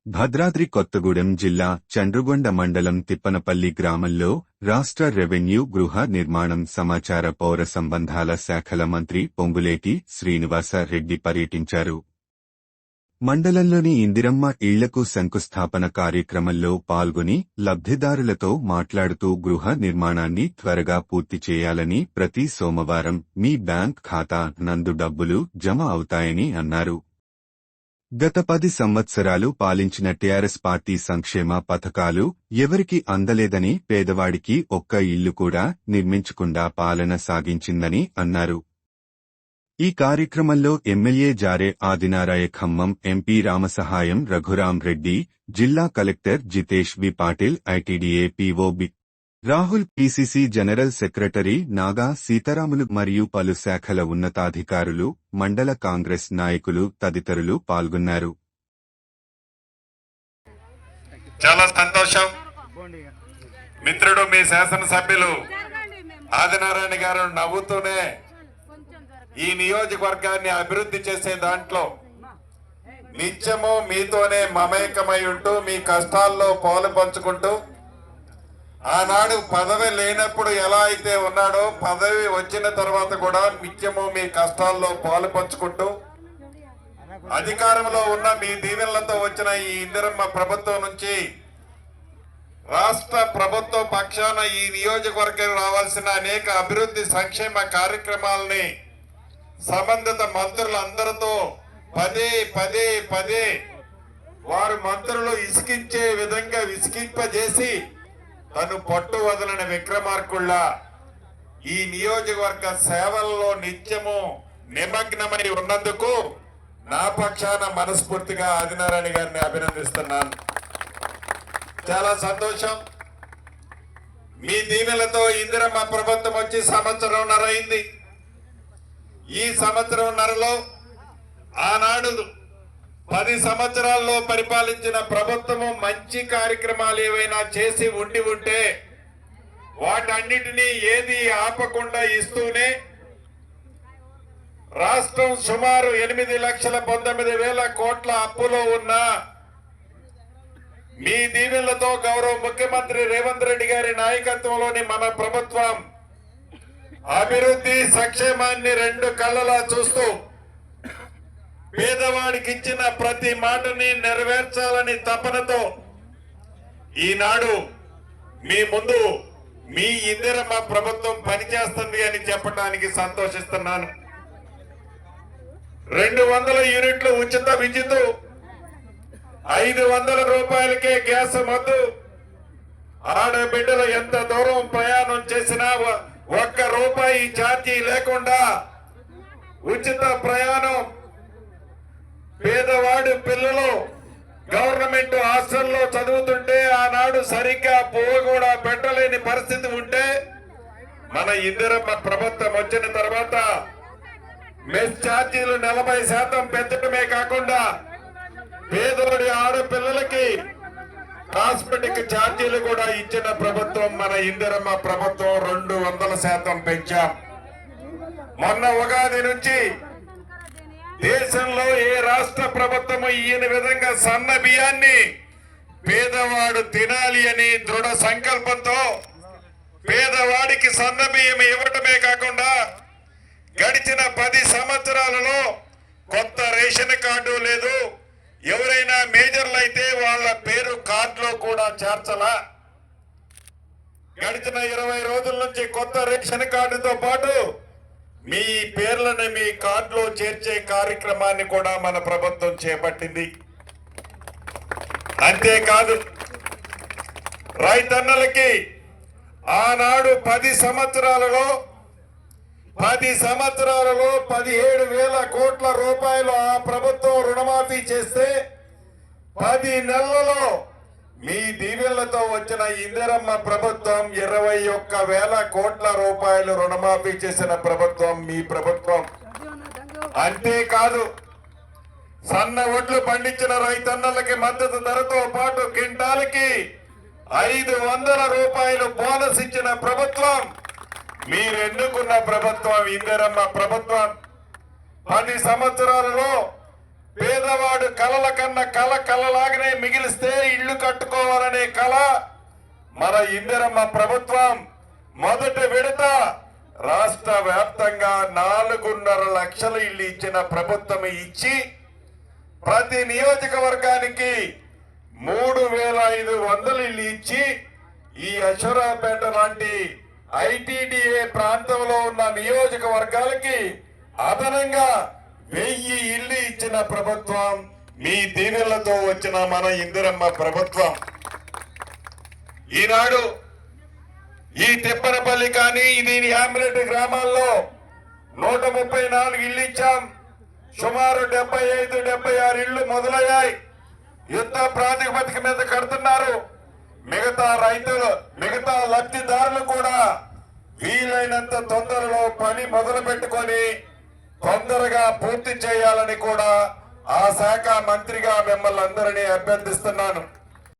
భద్రాద్రి కొత్తగూడెం జిల్లా చండ్రుగొండ మండలం తిప్పనపల్లి గ్రామంలో రాష్ట్ర రెవెన్యూ గృహ నిర్మాణం సమాచార పౌర సంబంధాల శాఖల మంత్రి పొంగులేటి శ్రీనివాసరెడ్డి పర్యటించారు. మండలంలోని ఇందిరమ్మ ఇళ్లకు శంకుస్థాపన కార్యక్రమంలో పాల్గొని లబ్ధిదారులతో మాట్లాడుతూ గృహ నిర్మాణాన్ని త్వరగా పూర్తి చేయాలని, ప్రతి సోమవారం మీ బ్యాంక్ ఖాతా నందు డబ్బులు జమ అవుతాయని అన్నారు. గత 10 సంవత్సరాలు పాలించిన టీఆర్ఎస్ పార్టీ సంక్షేమ పథకాలు ఎవరికి అందలేదని, పేదవాడికి ఒక్క ఇల్లు కూడా నిర్మించకుండా పాలన సాగించిందని అన్నారు. ఈ కార్యక్రమంలో ఎమ్మెల్యే జారే ఆదినారాయ, ఖమ్మం ఎంపీ రామసహాయం రఘురాం రెడ్డి, జిల్లా collector Jitesh V Patil, ITDA PO B Rahul, PCC general secretary Naga Sitaramulu మరియు పలు శాఖల ఉన్నతాధికారులు, మండల కాంగ్రెస్ నాయకులు తదితరులు పాల్గొన్నారు. చాలా సంతోషం. మిత్రుడు మీ శాసనసభ్యులు ఆదినారాయణ గారు నవ్వుతూనే ఈ నియోజకవర్గాన్ని అభివృద్ధి చేసే దాంట్లో నిత్యము మీతోనే మమేకమై ఉంటూ మీ కష్టాల్లో పాలు పంచుకుంటూ, ఆనాడు పదవి లేనప్పుడు ఎలా అయితే ఉన్నాడో పదవి వచ్చిన తర్వాత కూడా నిత్యము మీ కష్టాల్లో పాలు పంచుకుంటూ, అధికారంలో ఉన్న మీ దీవెనలతో వచ్చిన ఈ ఇందిరమ్మ ప్రభుత్వం నుంచి రాష్ట్ర ప్రభుత్వ పక్షాన ఈ నియోజకవర్గం రావాల్సిన అనేక అభివృద్ధి సంక్షేమ కార్యక్రమాలని సంబంధిత మంత్రులందరితో పదే పదే పదే వారు మంత్రులు ఇసికించే విధంగా విసిగింపజేసి తను పట్టు వదలని విక్రమార్కుళ్ళ ఈ నియోజకవర్గ సేవల్లో నిత్యము నిమగ్నమై ఉన్నందుకు నా పక్షాన మనస్ఫూర్తిగా ఆదినారాయణ గారిని అభినందిస్తున్నాను. చాలా సంతోషం. మీ దీవెనలతో ఇందిరమ్మ ప్రభుత్వం వచ్చి సంవత్సరంన్నర అయింది. ఈ సంవత్సరంన్నరలో ఆనాడు 10 సంవత్సరాల్లో పరిపాలించిన ప్రభుత్వము మంచి కార్యక్రమాలు ఏవైనా చేసి ఉంటే వాటన్నిటినీ ఏది ఆపకుండా ఇస్తూనే రాష్ట్రం సుమారు 8,19,000 కోట్ల అప్పులో ఉన్న మీ దీవెనలతో గౌరవ ముఖ్యమంత్రి రేవంత్ రెడ్డి గారి నాయకత్వంలోని మన ప్రభుత్వం అభివృద్ధి సంక్షేమాన్ని 2 కళ్ళలా చూస్తూ పేదవాడికి ఇచ్చిన ప్రతి మాటని నెరవేర్చాలని తపనతో ఈనాడు మీ ముందు మీ ఇందిరమ్మ ప్రభుత్వం పనిచేస్తుంది అని చెప్పడానికి సంతోషిస్తున్నాను. 200 యూనిట్లు ఉచిత విద్యుత్, 500 రూపాయలకే గ్యాస్ మద్దు, ఆడబిడ్డలు ఎంత దూరం ప్రయాణం చేసినా ₹1 ఛార్జీ లేకుండా ఉచిత ప్రయాణం, పేదవాడు పిల్లలు గవర్నమెంట్ హాస్టల్లో చదువుతుంటే ఆనాడు సరిగ్గా పువ్వు కూడా పెట్టలేని పరిస్థితి ఉంటే మన ఇందిరమ్మ ప్రభుత్వం వచ్చిన తర్వాత మెస్ ఛార్జీలు 40% పెంచడమే కాకుండా పేదోడి ఆడపిల్లలకి హాస్పిటల్ ఛార్జీలు కూడా ఇచ్చిన ప్రభుత్వం మన ఇందిరమ్మ ప్రభుత్వం. 200% పెంచాం. మొన్న ఉగాది నుంచి దేశంలో ఏ రాష్ట్ర ప్రభుత్వము ఈయన విధంగా సన్న బియ్యాన్ని పేదవాడు తినాలి అని దృఢ సంకల్పంతో పేదవాడికి సన్న బియ్యం ఇవ్వటమే కాకుండా గడిచిన 10 సంవత్సరాలలో కొత్త రేషన్ కార్డు లేదు. ఎవరైనా మేజర్లు అయితే వాళ్ళ పేరు కార్డులో కూడా చేర్చలా. గడిచిన 20 రోజుల నుంచి కొత్త రేషన్ కార్డుతో పాటు మీ పేర్లను మీ కార్డులో చేర్చే కార్యక్రమాన్ని కూడా మన ప్రభుత్వం చేపట్టింది. అంతేకాదు, రైతన్నలకి ఆనాడు 10 సంవత్సరాలలో 17,000 కోట్ల రూపాయలు ఆ ప్రభుత్వం రుణమాఫీ చేస్తే 10 నెలలలో మీ దీవెనలతో వచ్చిన ఇందిరమ్మ ప్రభుత్వం 21,000 కోట్ల రూపాయలు రుణమాఫీ చేసిన ప్రభుత్వం మీ ప్రభుత్వం. అంతేకాదు, సన్న వడ్లు పండించిన రైతన్నలకి మద్దతు ధరతో పాటు క్వింటాల్కి 500 రూపాయలు బోనస్ ఇచ్చిన ప్రభుత్వం మీరు ఎన్నుకున్న ప్రభుత్వం ఇందిరమ్మ ప్రభుత్వం. 10 సంవత్సరాలలో పేదవాడు కలల కన్నా కలలాగానే మిగిలిస్తే ఇల్లు కట్టుకోవాలనే కళ మన ఇందిరమ్మ ప్రభుత్వం మొదటి విడత రాష్ట్ర వ్యాప్తంగా 4.5 లక్షల ఇల్లు ఇచ్చిన ప్రభుత్వం ఇచ్చి ప్రతి నియోజకవర్గానికి 3,500 ఇల్లు ఇచ్చి ఈ అశ్వరావుపేట లాంటి ఐటీడీఏ ప్రాంతంలో ఉన్న నియోజకవర్గాలకి అదనంగా 1000 ఇల్లు ఇచ్చిన ప్రభుత్వం మీ దీవెనలతో వచ్చిన మన ఇందిరమ్మ ప్రభుత్వం. ఈనాడు ఈ తిప్పనపల్లి కానీ దీని హ్యామ్లెట్ గ్రామాల్లో 134 ఇల్లు ఇచ్చాం. సుమారు 75-76 ఇళ్లు మొదలయ్యాయి. యుద్ధ ప్రాతిపదిక మీద కడుతున్నారు. మిగతా రైతులు మిగతా లబ్ధిదారులు కూడా వీలైనంత తొందరలో పని మొదలు పెట్టుకొని తొందరగా పూర్తి చేయాలని కూడా ఆ శాఖ మంత్రిగా మిమ్మల్ని అందరినీ అభ్యర్థిస్తున్నాను.